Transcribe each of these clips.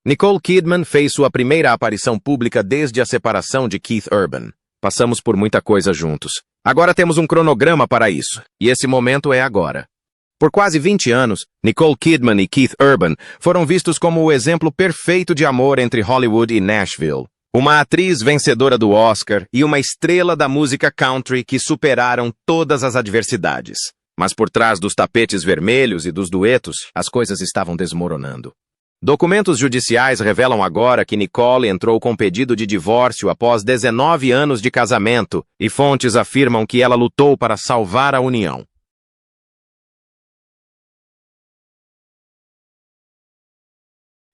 Nicole Kidman fez sua primeira aparição pública desde a separação de Keith Urban. Passamos por muita coisa juntos. Agora temos um cronograma para isso, e esse momento é agora. Por quase 20 anos, Nicole Kidman e Keith Urban foram vistos como o exemplo perfeito de amor entre Hollywood e Nashville. Uma atriz vencedora do Oscar e uma estrela da música country que superaram todas as adversidades. Mas por trás dos tapetes vermelhos e dos duetos, as coisas estavam desmoronando. Documentos judiciais revelam agora que Nicole entrou com pedido de divórcio após 19 anos de casamento, e fontes afirmam que ela lutou para salvar a união.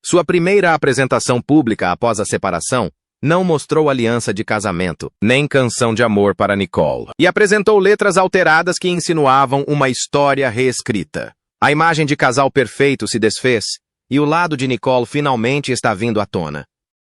Sua primeira apresentação pública após a separação não mostrou aliança de casamento, nem canção de amor para Nicole, e apresentou letras alteradas que insinuavam uma história reescrita. A imagem de casal perfeito se desfez, e o lado de Nicole finalmente está vindo à tona.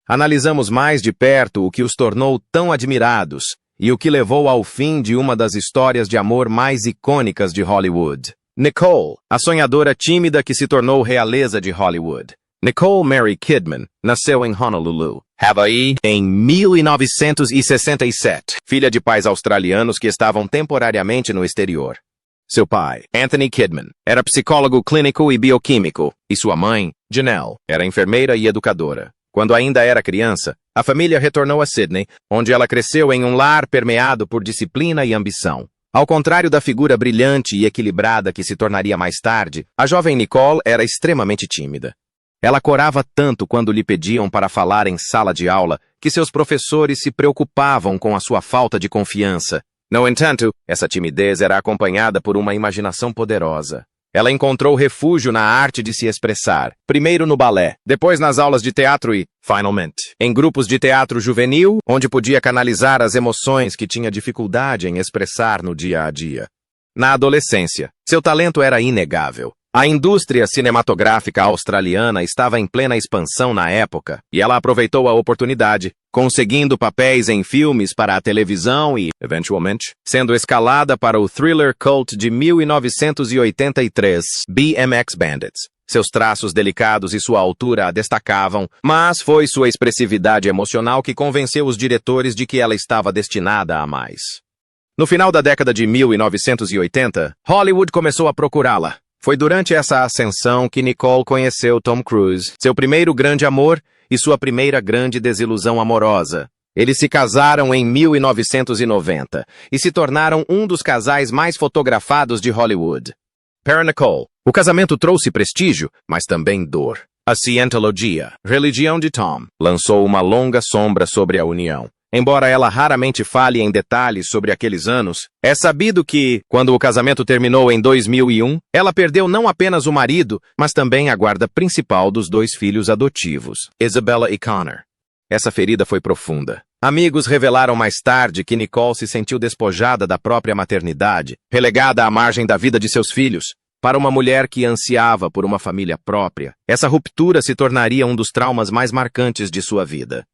Analisamos mais de perto o que os tornou tão admirados e o que levou ao fim de uma das histórias de amor mais icônicas de Hollywood. Nicole, a sonhadora tímida que se tornou realeza de Hollywood. Nicole Mary Kidman nasceu em Honolulu, Hawaii, em 1967, filha de pais australianos que estavam temporariamente no exterior. Seu pai, Anthony Kidman, era psicólogo clínico e bioquímico, e sua mãe, Janelle, era enfermeira e educadora. Quando ainda era criança, a família retornou a Sydney, onde ela cresceu em um lar permeado por disciplina e ambição. Ao contrário da figura brilhante e equilibrada que se tornaria mais tarde, a jovem Nicole era extremamente tímida. Ela corava tanto quando lhe pediam para falar em sala de aula que seus professores se preocupavam com a sua falta de confiança. No entanto, essa timidez era acompanhada por uma imaginação poderosa. Ela encontrou refúgio na arte de se expressar, primeiro no balé, depois nas aulas de teatro e, finalmente, em grupos de teatro juvenil, onde podia canalizar as emoções que tinha dificuldade em expressar no dia a dia. Na adolescência, seu talento era inegável. A indústria cinematográfica australiana estava em plena expansão na época, e ela aproveitou a oportunidade, conseguindo papéis em filmes para a televisão e, eventualmente, sendo escalada para o thriller cult de 1983, BMX Bandits. Seus traços delicados e sua altura a destacavam, mas foi sua expressividade emocional que convenceu os diretores de que ela estava destinada a mais. No final da década de 1980, Hollywood começou a procurá-la. Foi durante essa ascensão que Nicole conheceu Tom Cruise, seu primeiro grande amor e sua primeira grande desilusão amorosa. Eles se casaram em 1990 e se tornaram um dos casais mais fotografados de Hollywood. Para Nicole, o casamento trouxe prestígio, mas também dor. A Scientologia, religião de Tom, lançou uma longa sombra sobre a união. Embora ela raramente fale em detalhes sobre aqueles anos, é sabido que, quando o casamento terminou em 2001, ela perdeu não apenas o marido, mas também a guarda principal dos dois filhos adotivos, Isabella e Connor. Essa ferida foi profunda. Amigos revelaram mais tarde que Nicole se sentiu despojada da própria maternidade, relegada à margem da vida de seus filhos. Para uma mulher que ansiava por uma família própria, essa ruptura se tornaria um dos traumas mais marcantes de sua vida.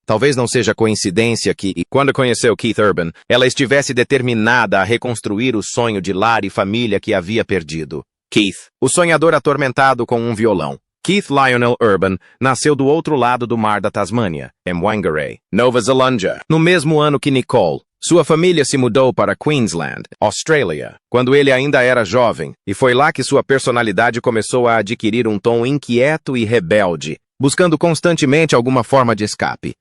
Talvez não seja coincidência que, quando conheceu Keith Urban, ela estivesse determinada a reconstruir o sonho de lar e família que havia perdido. Keith, o sonhador atormentado com um violão. Keith Lionel Urban nasceu do outro lado do mar da Tasmânia, em Whangarei, Nova Zelândia, no mesmo ano que Nicole. Sua família se mudou para Queensland, Austrália, quando ele ainda era jovem, e foi lá que sua personalidade começou a adquirir um tom inquieto e rebelde, buscando constantemente alguma forma de escape.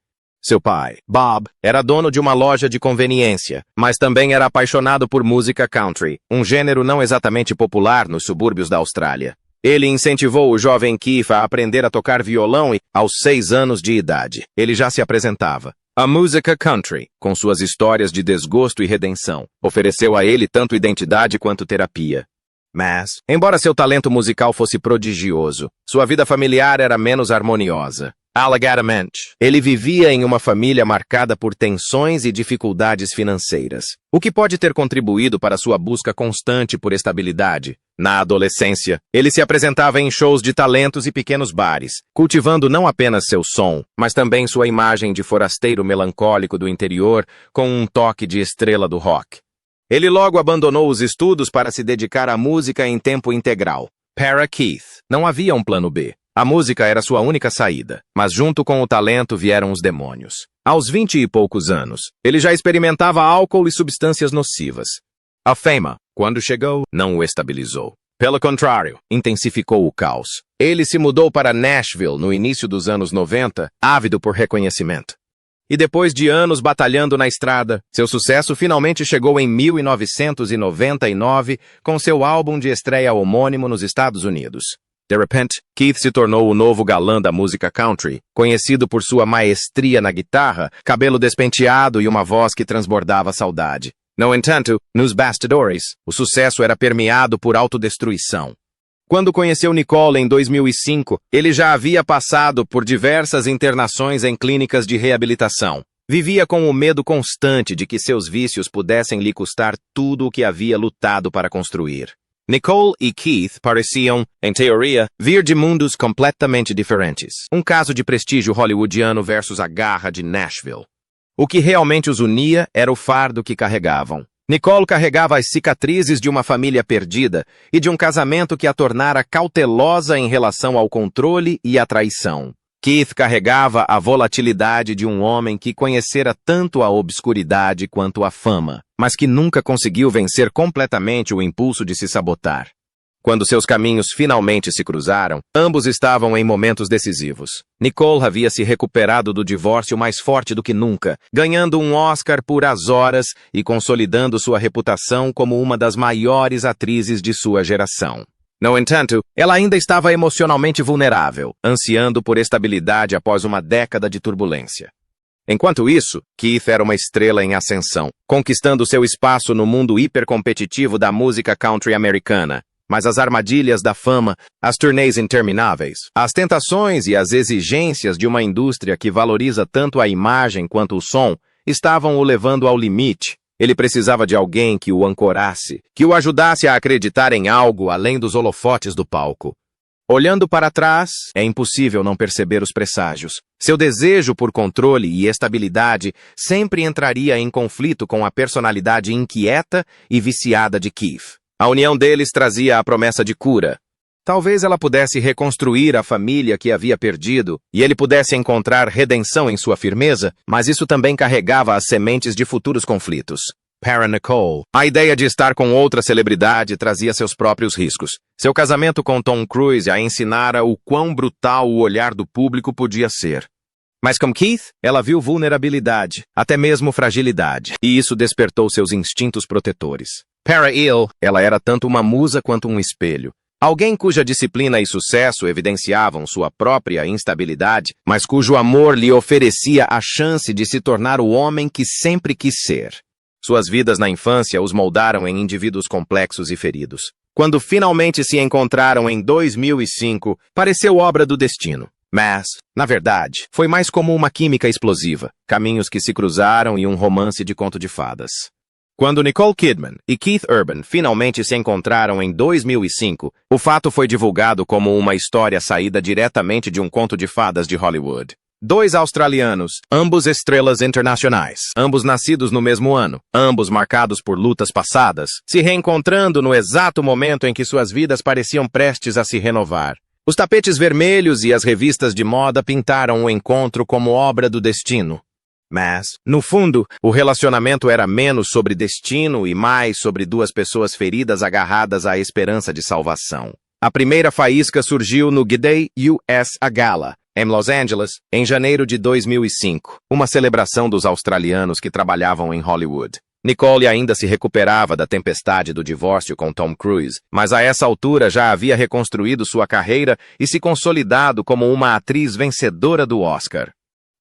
Seu pai, Bob, era dono de uma loja de conveniência, mas também era apaixonado por música country, um gênero não exatamente popular nos subúrbios da Austrália. Ele incentivou o jovem Keith a aprender a tocar violão e, aos 6 anos de idade, ele já se apresentava. A música country, com suas histórias de desgosto e redenção, ofereceu a ele tanto identidade quanto terapia. Mas, embora seu talento musical fosse prodigioso, sua vida familiar era menos harmoniosa. Alegadamente, ele vivia em uma família marcada por tensões e dificuldades financeiras, o que pode ter contribuído para sua busca constante por estabilidade. Na adolescência, ele se apresentava em shows de talentos e pequenos bares, cultivando não apenas seu som, mas também sua imagem de forasteiro melancólico do interior com um toque de estrela do rock. Ele logo abandonou os estudos para se dedicar à música em tempo integral. Para Keith, não havia um plano B. A música era sua única saída, mas junto com o talento vieram os demônios. Aos 20 e poucos anos, ele já experimentava álcool e substâncias nocivas. A fama, quando chegou, não o estabilizou. Pelo contrário, intensificou o caos. Ele se mudou para Nashville no início dos anos 90, ávido por reconhecimento. E depois de anos batalhando na estrada, seu sucesso finalmente chegou em 1999 com seu álbum de estreia homônimo nos Estados Unidos. De repente, Keith se tornou o novo galã da música country, conhecido por sua maestria na guitarra, cabelo despenteado e uma voz que transbordava saudade. No entanto, nos bastidores, o sucesso era permeado por autodestruição. Quando conheceu Nicole em 2005, ele já havia passado por diversas internações em clínicas de reabilitação. Vivia com o medo constante de que seus vícios pudessem lhe custar tudo o que havia lutado para construir. Nicole e Keith pareciam, em teoria, vir de mundos completamente diferentes. Um caso de prestígio hollywoodiano versus a garra de Nashville. O que realmente os unia era o fardo que carregavam. Nicole carregava as cicatrizes de uma família perdida e de um casamento que a tornara cautelosa em relação ao controle e à traição. Keith carregava a volatilidade de um homem que conhecera tanto a obscuridade quanto a fama, mas que nunca conseguiu vencer completamente o impulso de se sabotar. Quando seus caminhos finalmente se cruzaram, ambos estavam em momentos decisivos. Nicole havia se recuperado do divórcio mais forte do que nunca, ganhando um Oscar por As Horas e consolidando sua reputação como uma das maiores atrizes de sua geração. No entanto, ela ainda estava emocionalmente vulnerável, ansiando por estabilidade após uma década de turbulência. Enquanto isso, Keith era uma estrela em ascensão, conquistando seu espaço no mundo hipercompetitivo da música country americana. Mas as armadilhas da fama, as turnês intermináveis, as tentações e as exigências de uma indústria que valoriza tanto a imagem quanto o som, estavam o levando ao limite. Ele precisava de alguém que o ancorasse, que o ajudasse a acreditar em algo além dos holofotes do palco. Olhando para trás, é impossível não perceber os presságios. Seu desejo por controle e estabilidade sempre entraria em conflito com a personalidade inquieta e viciada de Keith. A união deles trazia a promessa de cura. Talvez ela pudesse reconstruir a família que havia perdido e ele pudesse encontrar redenção em sua firmeza, mas isso também carregava as sementes de futuros conflitos. Para Nicole, a ideia de estar com outra celebridade trazia seus próprios riscos. Seu casamento com Tom Cruise a ensinara o quão brutal o olhar do público podia ser. Mas com Keith, ela viu vulnerabilidade, até mesmo fragilidade, e isso despertou seus instintos protetores. Para ele, ela era tanto uma musa quanto um espelho. Alguém cuja disciplina e sucesso evidenciavam sua própria instabilidade, mas cujo amor lhe oferecia a chance de se tornar o homem que sempre quis ser. Suas vidas na infância os moldaram em indivíduos complexos e feridos. Quando finalmente se encontraram em 2005, pareceu obra do destino. Mas, na verdade, foi mais como uma química explosiva, caminhos que se cruzaram e um romance de conto de fadas. Quando Nicole Kidman e Keith Urban finalmente se encontraram em 2005, o fato foi divulgado como uma história saída diretamente de um conto de fadas de Hollywood. Dois australianos, ambos estrelas internacionais, ambos nascidos no mesmo ano, ambos marcados por lutas passadas, se reencontrando no exato momento em que suas vidas pareciam prestes a se renovar. Os tapetes vermelhos e as revistas de moda pintaram o encontro como obra do destino. Mas, no fundo, o relacionamento era menos sobre destino e mais sobre duas pessoas feridas agarradas à esperança de salvação. A primeira faísca surgiu no G'day US A Gala, em Los Angeles, em janeiro de 2005, uma celebração dos australianos que trabalhavam em Hollywood. Nicole ainda se recuperava da tempestade do divórcio com Tom Cruise, mas a essa altura já havia reconstruído sua carreira e se consolidado como uma atriz vencedora do Oscar.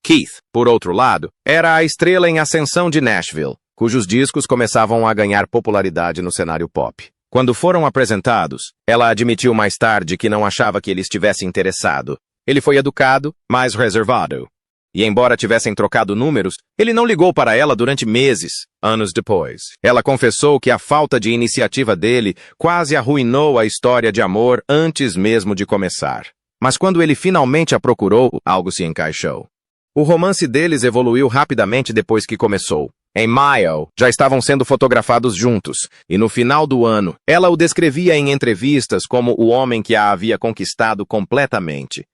Keith, por outro lado, era a estrela em ascensão de Nashville, cujos discos começavam a ganhar popularidade no cenário pop. Quando foram apresentados, ela admitiu mais tarde que não achava que ele estivesse interessado. Ele foi educado, mas reservado. E embora tivessem trocado números, ele não ligou para ela durante meses. Anos depois, ela confessou que a falta de iniciativa dele quase arruinou a história de amor antes mesmo de começar. Mas quando ele finalmente a procurou, algo se encaixou. O romance deles evoluiu rapidamente depois que começou. Em maio, já estavam sendo fotografados juntos, e no final do ano, ela o descrevia em entrevistas como o homem que a havia conquistado completamente.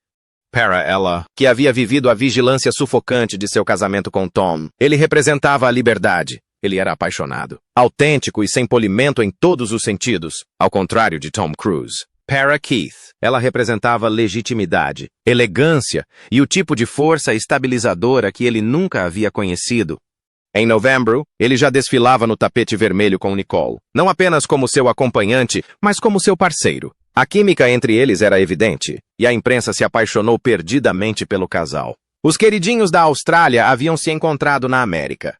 Para ela, que havia vivido a vigilância sufocante de seu casamento com Tom, ele representava a liberdade. Ele era apaixonado, autêntico e sem polimento em todos os sentidos, ao contrário de Tom Cruise. Para Keith, ela representava legitimidade, elegância e o tipo de força estabilizadora que ele nunca havia conhecido. Em novembro, ele já desfilava no tapete vermelho com Nicole, não apenas como seu acompanhante, mas como seu parceiro. A química entre eles era evidente, e a imprensa se apaixonou perdidamente pelo casal. Os queridinhos da Austrália haviam se encontrado na América.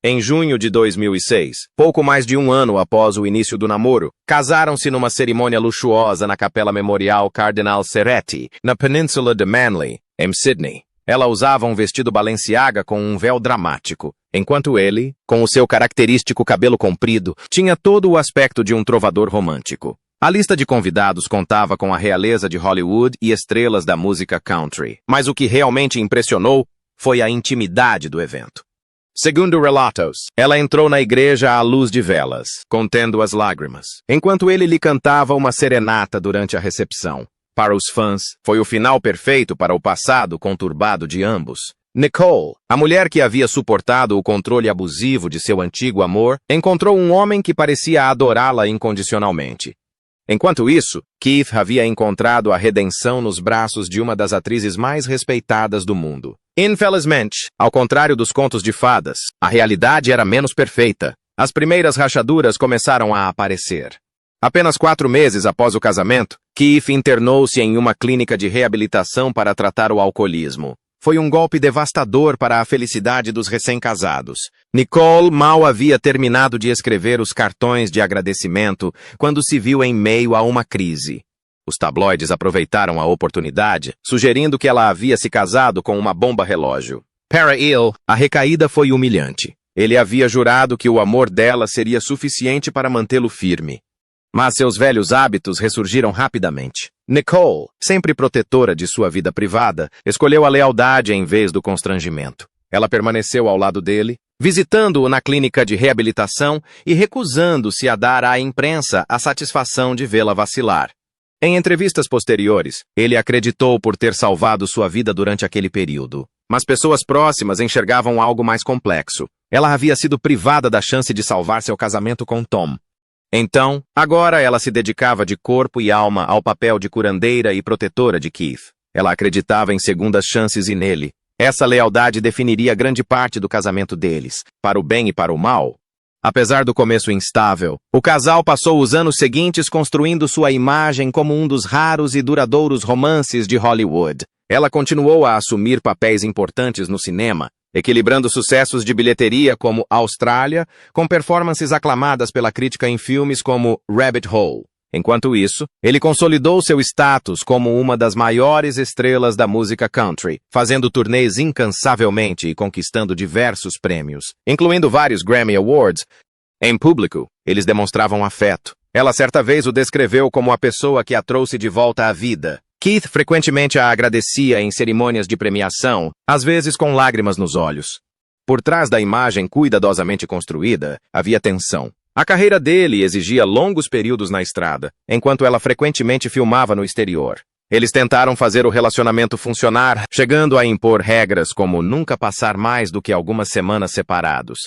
Em junho de 2006, pouco mais de um ano após o início do namoro, casaram-se numa cerimônia luxuosa na Capela Memorial Cardinal Cerretti, na Península de Manly, em Sydney. Ela usava um vestido Balenciaga com um véu dramático, enquanto ele, com o seu característico cabelo comprido, tinha todo o aspecto de um trovador romântico. A lista de convidados contava com a realeza de Hollywood e estrelas da música country. Mas o que realmente impressionou foi a intimidade do evento. Segundo relatos, ela entrou na igreja à luz de velas, contendo as lágrimas, enquanto ele lhe cantava uma serenata durante a recepção. Para os fãs, foi o final perfeito para o passado conturbado de ambos. Nicole, a mulher que havia suportado o controle abusivo de seu antigo amor, encontrou um homem que parecia adorá-la incondicionalmente. Enquanto isso, Keith havia encontrado a redenção nos braços de uma das atrizes mais respeitadas do mundo. Infelizmente, ao contrário dos contos de fadas, a realidade era menos perfeita. As primeiras rachaduras começaram a aparecer. Apenas 4 meses após o casamento, Keith internou-se em uma clínica de reabilitação para tratar o alcoolismo. Foi um golpe devastador para a felicidade dos recém-casados. Nicole mal havia terminado de escrever os cartões de agradecimento quando se viu em meio a uma crise. Os tabloides aproveitaram a oportunidade, sugerindo que ela havia se casado com uma bomba-relógio. Para ele, a recaída foi humilhante. Ele havia jurado que o amor dela seria suficiente para mantê-lo firme. Mas seus velhos hábitos ressurgiram rapidamente. Nicole, sempre protetora de sua vida privada, escolheu a lealdade em vez do constrangimento. Ela permaneceu ao lado dele, visitando-o na clínica de reabilitação e recusando-se a dar à imprensa a satisfação de vê-la vacilar. Em entrevistas posteriores, ele acreditou por ter salvado sua vida durante aquele período. Mas pessoas próximas enxergavam algo mais complexo. Ela havia sido privada da chance de salvar seu casamento com Tom. Então, agora ela se dedicava de corpo e alma ao papel de curandeira e protetora de Keith. Ela acreditava em segundas chances e nele. Essa lealdade definiria grande parte do casamento deles, para o bem e para o mal. Apesar do começo instável, o casal passou os anos seguintes construindo sua imagem como um dos raros e duradouros romances de Hollywood. Ela continuou a assumir papéis importantes no cinema, equilibrando sucessos de bilheteria como Austrália, com performances aclamadas pela crítica em filmes como Rabbit Hole. Enquanto isso, ele consolidou seu status como uma das maiores estrelas da música country, fazendo turnês incansavelmente e conquistando diversos prêmios, incluindo vários Grammy Awards. Em público, eles demonstravam afeto. Ela certa vez o descreveu como a pessoa que a trouxe de volta à vida. Keith frequentemente a agradecia em cerimônias de premiação, às vezes com lágrimas nos olhos. Por trás da imagem cuidadosamente construída, havia tensão. A carreira dele exigia longos períodos na estrada, enquanto ela frequentemente filmava no exterior. Eles tentaram fazer o relacionamento funcionar, chegando a impor regras como nunca passar mais do que algumas semanas separados.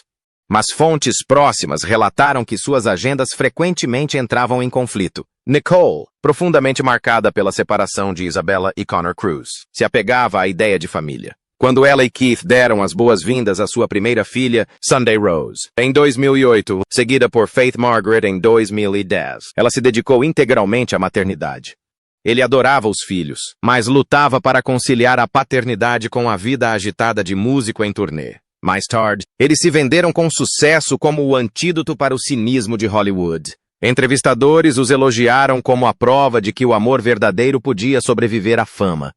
Mas fontes próximas relataram que suas agendas frequentemente entravam em conflito. Nicole, profundamente marcada pela separação de Isabella e Connor Cruz, se apegava à ideia de família. Quando ela e Keith deram as boas-vindas à sua primeira filha, Sunday Rose, em 2008, seguida por Faith Margaret em 2010, ela se dedicou integralmente à maternidade. Ele adorava os filhos, mas lutava para conciliar a paternidade com a vida agitada de músico em turnê. Mais tarde, eles se venderam com sucesso como o antídoto para o cinismo de Hollywood. Entrevistadores os elogiaram como a prova de que o amor verdadeiro podia sobreviver à fama.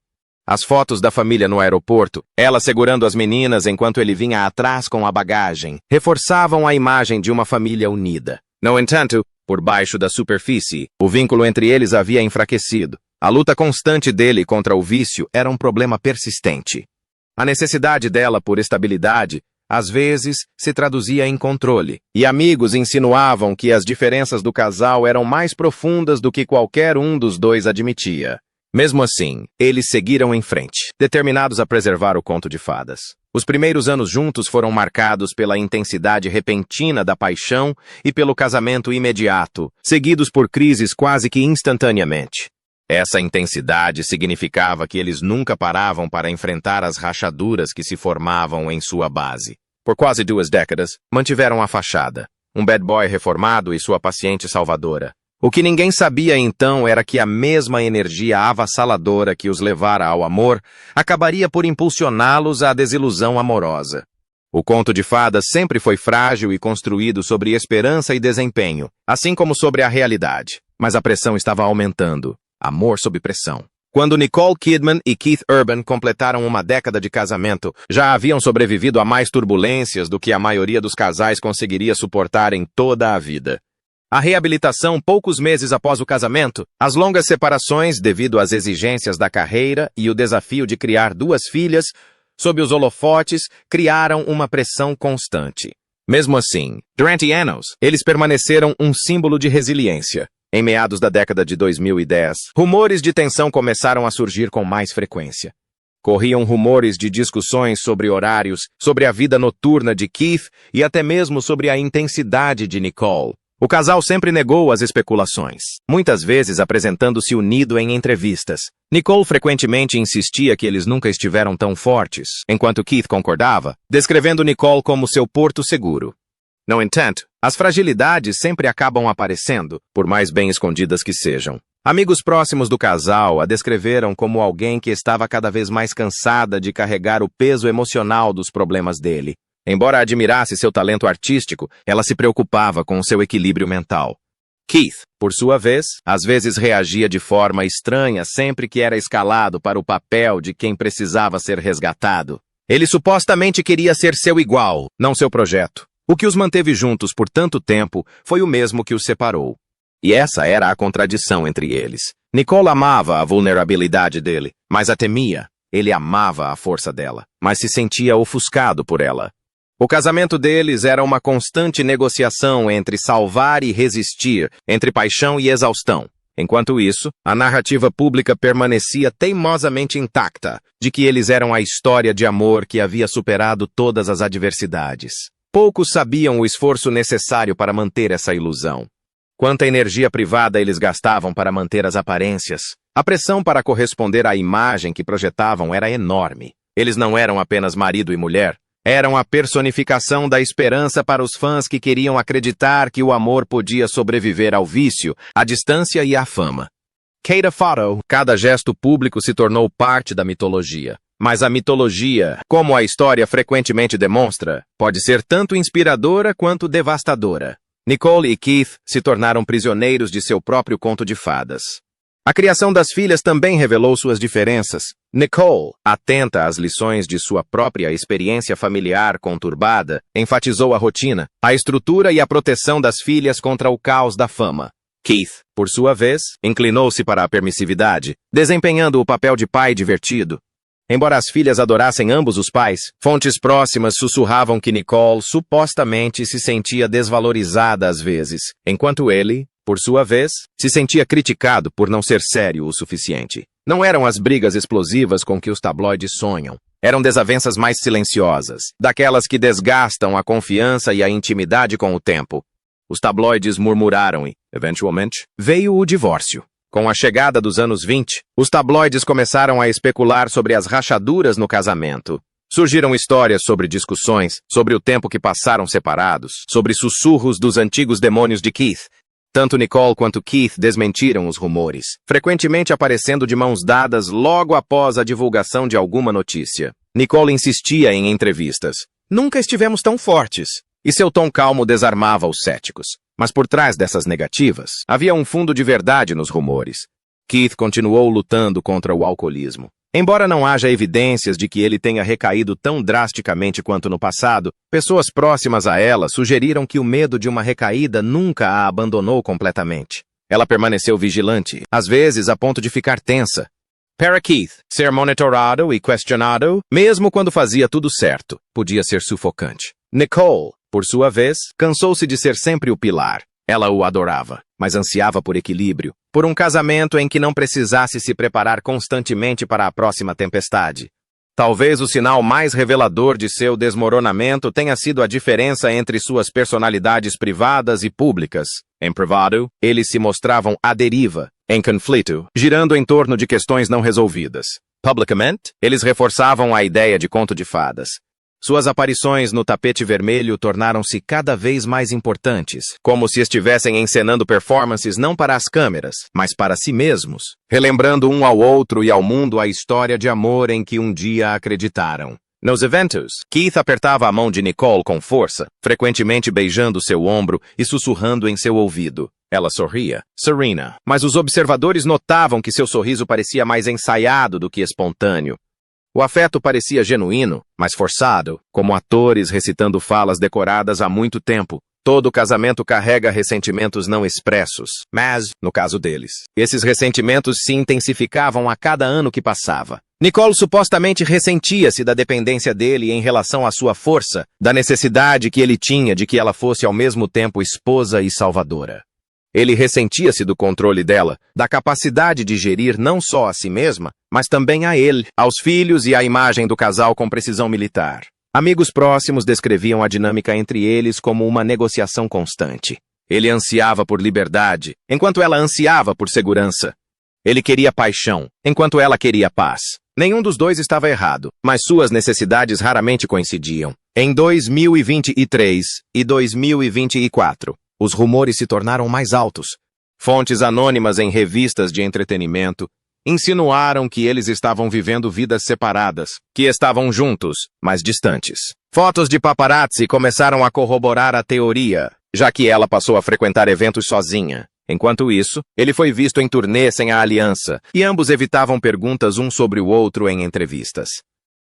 As fotos da família no aeroporto, ela segurando as meninas enquanto ele vinha atrás com a bagagem, reforçavam a imagem de uma família unida. No entanto, por baixo da superfície, o vínculo entre eles havia enfraquecido. A luta constante dele contra o vício era um problema persistente. A necessidade dela por estabilidade, às vezes, se traduzia em controle, e amigos insinuavam que as diferenças do casal eram mais profundas do que qualquer um dos dois admitia. Mesmo assim, eles seguiram em frente, determinados a preservar o conto de fadas. Os primeiros anos juntos foram marcados pela intensidade repentina da paixão e pelo casamento imediato, seguidos por crises quase que instantaneamente. Essa intensidade significava que eles nunca paravam para enfrentar as rachaduras que se formavam em sua base. Por quase 2 décadas, mantiveram a fachada, um bad boy reformado e sua paciente salvadora. O que ninguém sabia então era que a mesma energia avassaladora que os levara ao amor acabaria por impulsioná-los à desilusão amorosa. O conto de fadas sempre foi frágil e construído sobre esperança e desempenho, assim como sobre a realidade. Mas a pressão estava aumentando. Amor sob pressão. Quando Nicole Kidman e Keith Urban completaram uma década de casamento, já haviam sobrevivido a mais turbulências do que a maioria dos casais conseguiria suportar em toda a vida. A reabilitação poucos meses após o casamento, as longas separações devido às exigências da carreira e o desafio de criar 2 filhas, sob os holofotes, criaram uma pressão constante. Mesmo assim, durante anos, eles permaneceram um símbolo de resiliência. Em meados da década de 2010, rumores de tensão começaram a surgir com mais frequência. Corriam rumores de discussões sobre horários, sobre a vida noturna de Keith e até mesmo sobre a intensidade de Nicole. O casal sempre negou as especulações, muitas vezes apresentando-se unido em entrevistas. Nicole frequentemente insistia que eles nunca estiveram tão fortes, enquanto Keith concordava, descrevendo Nicole como seu porto seguro. No entanto, as fragilidades sempre acabam aparecendo, por mais bem escondidas que sejam. Amigos próximos do casal a descreveram como alguém que estava cada vez mais cansada de carregar o peso emocional dos problemas dele. Embora admirasse seu talento artístico, ela se preocupava com seu equilíbrio mental. Keith, por sua vez, às vezes reagia de forma estranha sempre que era escalado para o papel de quem precisava ser resgatado. Ele supostamente queria ser seu igual, não seu projeto. O que os manteve juntos por tanto tempo foi o mesmo que os separou. E essa era a contradição entre eles. Nicole amava a vulnerabilidade dele, mas a temia. Ele amava a força dela, mas se sentia ofuscado por ela. O casamento deles era uma constante negociação entre salvar e resistir, entre paixão e exaustão. Enquanto isso, a narrativa pública permanecia teimosamente intacta, de que eles eram a história de amor que havia superado todas as adversidades. Poucos sabiam o esforço necessário para manter essa ilusão. Quanta energia privada eles gastavam para manter as aparências. A pressão para corresponder à imagem que projetavam era enorme. Eles não eram apenas marido e mulher. Eram a personificação da esperança para os fãs que queriam acreditar que o amor podia sobreviver ao vício, à distância e à fama. Cada gesto público se tornou parte da mitologia. Mas a mitologia, como a história frequentemente demonstra, pode ser tanto inspiradora quanto devastadora. Nicole e Keith se tornaram prisioneiros de seu próprio conto de fadas. A criação das filhas também revelou suas diferenças. Nicole, atenta às lições de sua própria experiência familiar conturbada, enfatizou a rotina, a estrutura e a proteção das filhas contra o caos da fama. Keith, por sua vez, inclinou-se para a permissividade, desempenhando o papel de pai divertido. Embora as filhas adorassem ambos os pais, fontes próximas sussurravam que Nicole supostamente se sentia desvalorizada às vezes, enquanto ele, por sua vez, se sentia criticado por não ser sério o suficiente. Não eram as brigas explosivas com que os tabloides sonham. Eram desavenças mais silenciosas, daquelas que desgastam a confiança e a intimidade com o tempo. Os tabloides murmuraram e, eventualmente, veio o divórcio. Com a chegada dos anos 20, os tabloides começaram a especular sobre as rachaduras no casamento. Surgiram histórias sobre discussões, sobre o tempo que passaram separados, sobre sussurros dos antigos demônios de Keith. Tanto Nicole quanto Keith desmentiram os rumores, frequentemente aparecendo de mãos dadas logo após a divulgação de alguma notícia. Nicole insistia em entrevistas. Nunca estivemos tão fortes. E seu tom calmo desarmava os céticos. Mas por trás dessas negativas, havia um fundo de verdade nos rumores. Keith continuou lutando contra o alcoolismo. Embora não haja evidências de que ele tenha recaído tão drasticamente quanto no passado, pessoas próximas a ela sugeriram que o medo de uma recaída nunca a abandonou completamente. Ela permaneceu vigilante, às vezes a ponto de ficar tensa. Para Keith, ser monitorado e questionado, mesmo quando fazia tudo certo, podia ser sufocante. Nicole, por sua vez, cansou-se de ser sempre o pilar. Ela o adorava, mas ansiava por equilíbrio, por um casamento em que não precisasse se preparar constantemente para a próxima tempestade. Talvez o sinal mais revelador de seu desmoronamento tenha sido a diferença entre suas personalidades privadas e públicas. Em privado, eles se mostravam à deriva, em conflito, girando em torno de questões não resolvidas. Publicamente, eles reforçavam a ideia de conto de fadas. Suas aparições no tapete vermelho tornaram-se cada vez mais importantes, como se estivessem encenando performances não para as câmeras, mas para si mesmos, relembrando um ao outro e ao mundo a história de amor em que um dia acreditaram. Nos eventos, Keith apertava a mão de Nicole com força, frequentemente beijando seu ombro e sussurrando em seu ouvido. Ela sorria, serena, mas os observadores notavam que seu sorriso parecia mais ensaiado do que espontâneo. O afeto parecia genuíno, mas forçado, como atores recitando falas decoradas há muito tempo. Todo casamento carrega ressentimentos não expressos, mas, no caso deles, esses ressentimentos se intensificavam a cada ano que passava. Nicole supostamente ressentia-se da dependência dele em relação à sua força, da necessidade que ele tinha de que ela fosse ao mesmo tempo esposa e salvadora. Ele ressentia-se do controle dela, da capacidade de gerir não só a si mesma, mas também a ele, aos filhos e à imagem do casal com precisão militar. Amigos próximos descreviam a dinâmica entre eles como uma negociação constante. Ele ansiava por liberdade, enquanto ela ansiava por segurança. Ele queria paixão, enquanto ela queria paz. Nenhum dos dois estava errado, mas suas necessidades raramente coincidiam. Em 2023 e 2024, os rumores se tornaram mais altos. Fontes anônimas em revistas de entretenimento insinuaram que eles estavam vivendo vidas separadas, que estavam juntos, mas distantes. Fotos de paparazzi começaram a corroborar a teoria, já que ela passou a frequentar eventos sozinha. Enquanto isso, ele foi visto em turnê sem a aliança, e ambos evitavam perguntas um sobre o outro em entrevistas.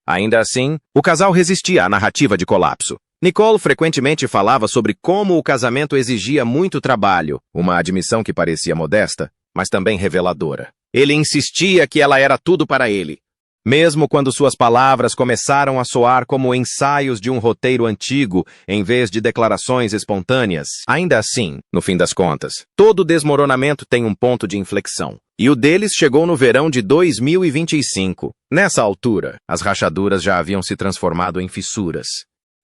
Ainda assim, o casal resistia à narrativa de colapso. Nicole frequentemente falava sobre como o casamento exigia muito trabalho, uma admissão que parecia modesta, mas também reveladora. Ele insistia que ela era tudo para ele. Mesmo quando suas palavras começaram a soar como ensaios de um roteiro antigo, em vez de declarações espontâneas, ainda assim, no fim das contas, todo desmoronamento tem um ponto de inflexão. E o deles chegou no verão de 2025. Nessa altura, as rachaduras já haviam se transformado em fissuras.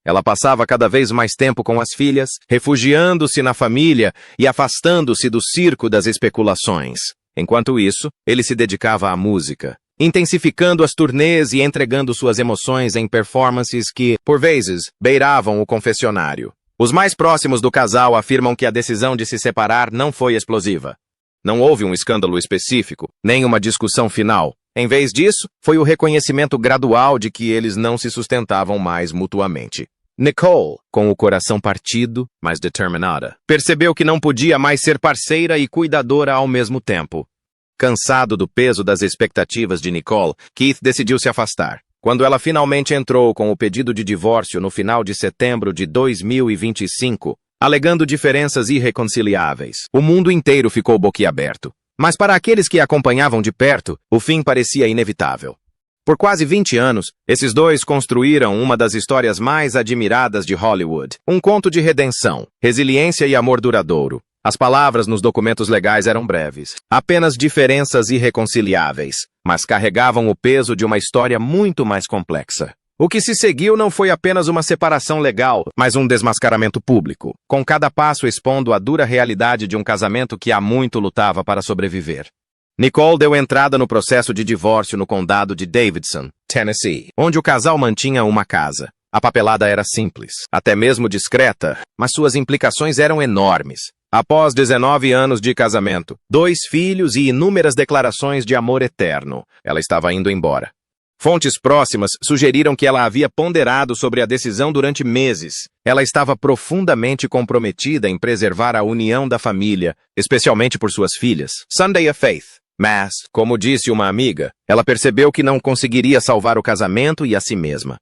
Ela passava cada vez mais tempo com as filhas, refugiando-se na família e afastando-se do circo das especulações. Enquanto isso, ele se dedicava à música, intensificando as turnês e entregando suas emoções em performances que, por vezes, beiravam o confessionário. Os mais próximos do casal afirmam que a decisão de se separar não foi explosiva. Não houve um escândalo específico, nem uma discussão final. Em vez disso, foi o reconhecimento gradual de que eles não se sustentavam mais mutuamente. Nicole, com o coração partido, mas determinada, percebeu que não podia mais ser parceira e cuidadora ao mesmo tempo. Cansado do peso das expectativas de Nicole, Keith decidiu se afastar. Quando ela finalmente entrou com o pedido de divórcio no final de setembro de 2025, alegando diferenças irreconciliáveis, o mundo inteiro ficou boquiaberto. Mas para aqueles que a acompanhavam de perto, o fim parecia inevitável. Por quase 20 anos, esses dois construíram uma das histórias mais admiradas de Hollywood. Um conto de redenção, resiliência e amor duradouro. As palavras nos documentos legais eram breves, apenas diferenças irreconciliáveis, mas carregavam o peso de uma história muito mais complexa. O que se seguiu não foi apenas uma separação legal, mas um desmascaramento público, com cada passo expondo a dura realidade de um casamento que há muito lutava para sobreviver. Nicole deu entrada no processo de divórcio no condado de Davidson, Tennessee, onde o casal mantinha uma casa. A papelada era simples, até mesmo discreta, mas suas implicações eram enormes. Após 19 anos de casamento, 2 filhos e inúmeras declarações de amor eterno, ela estava indo embora. Fontes próximas sugeriram que ela havia ponderado sobre a decisão durante meses. Ela estava profundamente comprometida em preservar a união da família, especialmente por suas filhas, Sunday a Faith. Mas, como disse uma amiga, ela percebeu que não conseguiria salvar o casamento e a si mesma.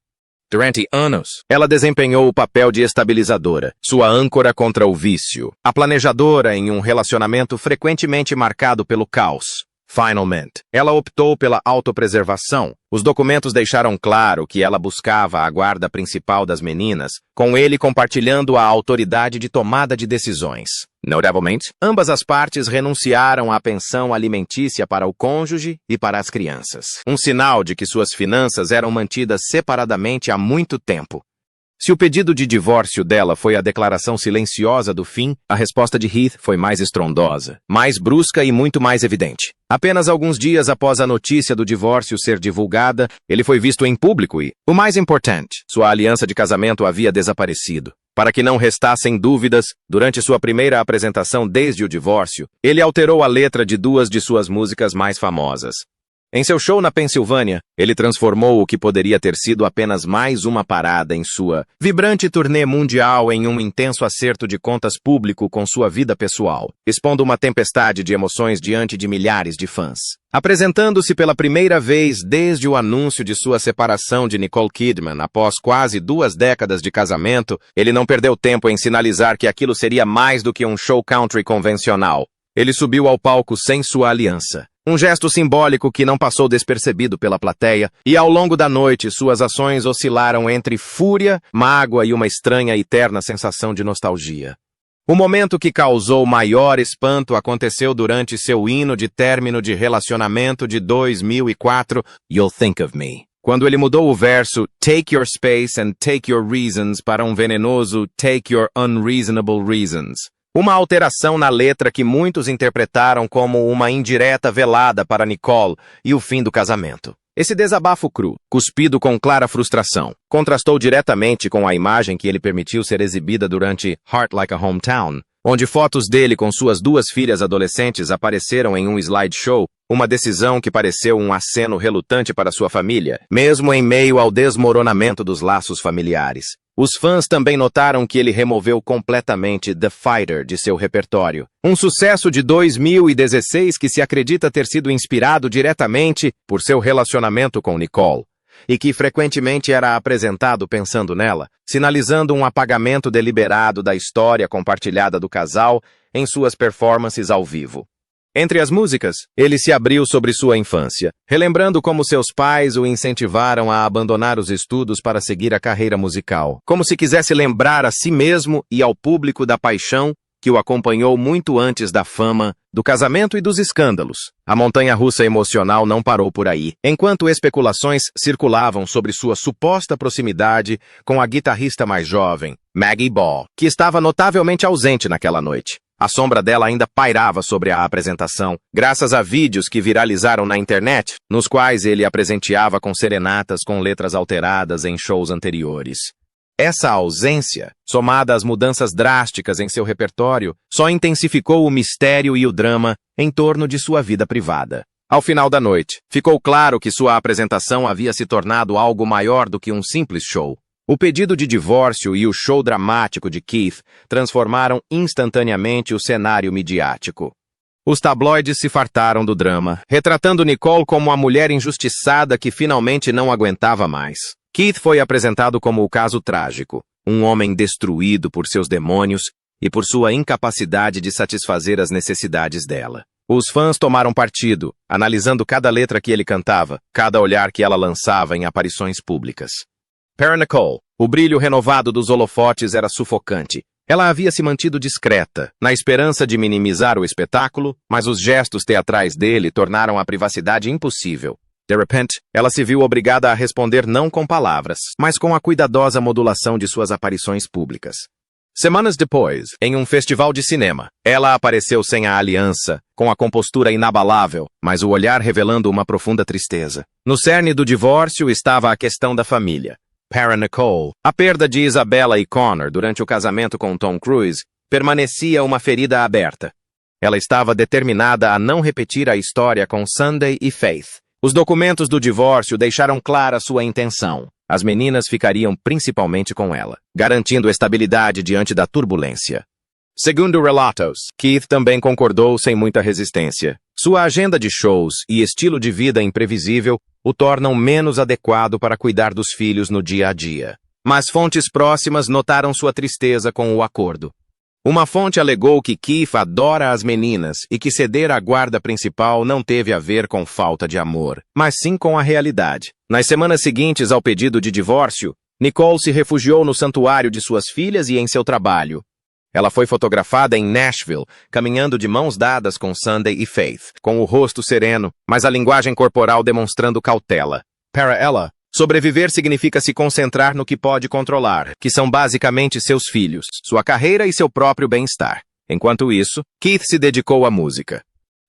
Durante anos, ela desempenhou o papel de estabilizadora, sua âncora contra o vício, a planejadora em um relacionamento frequentemente marcado pelo caos. Finalmente, ela optou pela autopreservação. Os documentos deixaram claro que ela buscava a guarda principal das meninas, com ele compartilhando a autoridade de tomada de decisões. Notavelmente, ambas as partes renunciaram à pensão alimentícia para o cônjuge e para as crianças. Um sinal de que suas finanças eram mantidas separadamente há muito tempo. Se o pedido de divórcio dela foi a declaração silenciosa do fim, a resposta de Heath foi mais estrondosa, mais brusca e muito mais evidente. Apenas alguns dias após a notícia do divórcio ser divulgada, ele foi visto em público e, o mais importante, sua aliança de casamento havia desaparecido. Para que não restassem dúvidas, durante sua primeira apresentação desde o divórcio, ele alterou a letra de duas de suas músicas mais famosas. Em seu show na Pensilvânia, ele transformou o que poderia ter sido apenas mais uma parada em sua vibrante turnê mundial em um intenso acerto de contas público com sua vida pessoal, expondo uma tempestade de emoções diante de milhares de fãs. Apresentando-se pela primeira vez desde o anúncio de sua separação de Nicole Kidman após quase 2 décadas de casamento, ele não perdeu tempo em sinalizar que aquilo seria mais do que um show country convencional. Ele subiu ao palco sem sua aliança. Um gesto simbólico que não passou despercebido pela plateia, e ao longo da noite suas ações oscilaram entre fúria, mágoa e uma estranha e eterna sensação de nostalgia. O momento que causou maior espanto aconteceu durante seu hino de término de relacionamento de 2004, You'll Think of Me, quando ele mudou o verso Take Your Space and Take Your Reasons para um venenoso Take Your Unreasonable Reasons. Uma alteração na letra que muitos interpretaram como uma indireta velada para Nicole e o fim do casamento. Esse desabafo cru, cuspido com clara frustração, contrastou diretamente com a imagem que ele permitiu ser exibida durante Heart Like a Hometown, onde fotos dele com suas 2 filhas adolescentes apareceram em um slideshow, uma decisão que pareceu um aceno relutante para sua família, mesmo em meio ao desmoronamento dos laços familiares. Os fãs também notaram que ele removeu completamente The Fighter de seu repertório. Um sucesso de 2016 que se acredita ter sido inspirado diretamente por seu relacionamento com Nicole, e que frequentemente era apresentado pensando nela, sinalizando um apagamento deliberado da história compartilhada do casal em suas performances ao vivo. Entre as músicas, ele se abriu sobre sua infância, relembrando como seus pais o incentivaram a abandonar os estudos para seguir a carreira musical, como se quisesse lembrar a si mesmo e ao público da paixão que o acompanhou muito antes da fama, do casamento e dos escândalos. A montanha-russa emocional não parou por aí, enquanto especulações circulavam sobre sua suposta proximidade com a guitarrista mais jovem, Maggie Ball, que estava notavelmente ausente naquela noite. A sombra dela ainda pairava sobre a apresentação, graças a vídeos que viralizaram na internet, nos quais ele a presenteava com serenatas com letras alteradas em shows anteriores. Essa ausência, somada às mudanças drásticas em seu repertório, só intensificou o mistério e o drama em torno de sua vida privada. Ao final da noite, ficou claro que sua apresentação havia se tornado algo maior do que um simples show. O pedido de divórcio e o show dramático de Keith transformaram instantaneamente o cenário midiático. Os tabloides se fartaram do drama, retratando Nicole como a mulher injustiçada que finalmente não aguentava mais. Keith foi apresentado como o caso trágico, um homem destruído por seus demônios e por sua incapacidade de satisfazer as necessidades dela. Os fãs tomaram partido, analisando cada letra que ele cantava, cada olhar que ela lançava em aparições públicas. Para Nicole, o brilho renovado dos holofotes era sufocante. Ela havia se mantido discreta, na esperança de minimizar o espetáculo, mas os gestos teatrais dele tornaram a privacidade impossível. De repente, ela se viu obrigada a responder não com palavras, mas com a cuidadosa modulação de suas aparições públicas. Semanas depois, em um festival de cinema, ela apareceu sem a aliança, com a compostura inabalável, mas o olhar revelando uma profunda tristeza. No cerne do divórcio estava a questão da família. Para Nicole, a perda de Isabella e Connor durante o casamento com Tom Cruise permanecia uma ferida aberta. Ela estava determinada a não repetir a história com Sunday e Faith. Os documentos do divórcio deixaram clara sua intenção. As meninas ficariam principalmente com ela, garantindo estabilidade diante da turbulência. Segundo relatos, Keith também concordou sem muita resistência. Sua agenda de shows e estilo de vida imprevisível o tornam menos adequado para cuidar dos filhos no dia a dia. Mas fontes próximas notaram sua tristeza com o acordo. Uma fonte alegou que Keith adora as meninas e que ceder à guarda principal não teve a ver com falta de amor, mas sim com a realidade. Nas semanas seguintes ao pedido de divórcio, Nicole se refugiou no santuário de suas filhas e em seu trabalho. Ela foi fotografada em Nashville, caminhando de mãos dadas com Sunday e Faith, com o rosto sereno, mas a linguagem corporal demonstrando cautela. Para ela, sobreviver significa se concentrar no que pode controlar, que são basicamente seus filhos, sua carreira e seu próprio bem-estar. Enquanto isso, Keith se dedicou à música.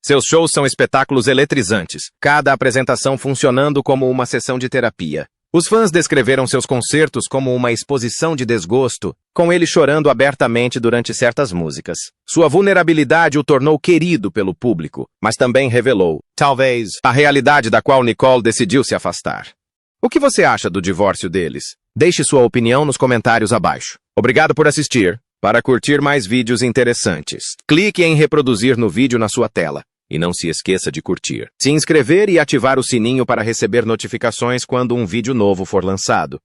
Seus shows são espetáculos eletrizantes, cada apresentação funcionando como uma sessão de terapia. Os fãs descreveram seus concertos como uma exposição de desgosto, com ele chorando abertamente durante certas músicas. Sua vulnerabilidade o tornou querido pelo público, mas também revelou, talvez, a realidade da qual Nicole decidiu se afastar. O que você acha do divórcio deles? Deixe sua opinião nos comentários abaixo. Obrigado por assistir. Para curtir mais vídeos interessantes, clique em reproduzir no vídeo na sua tela. E não se esqueça de curtir, se inscrever e ativar o sininho para receber notificações quando um vídeo novo for lançado.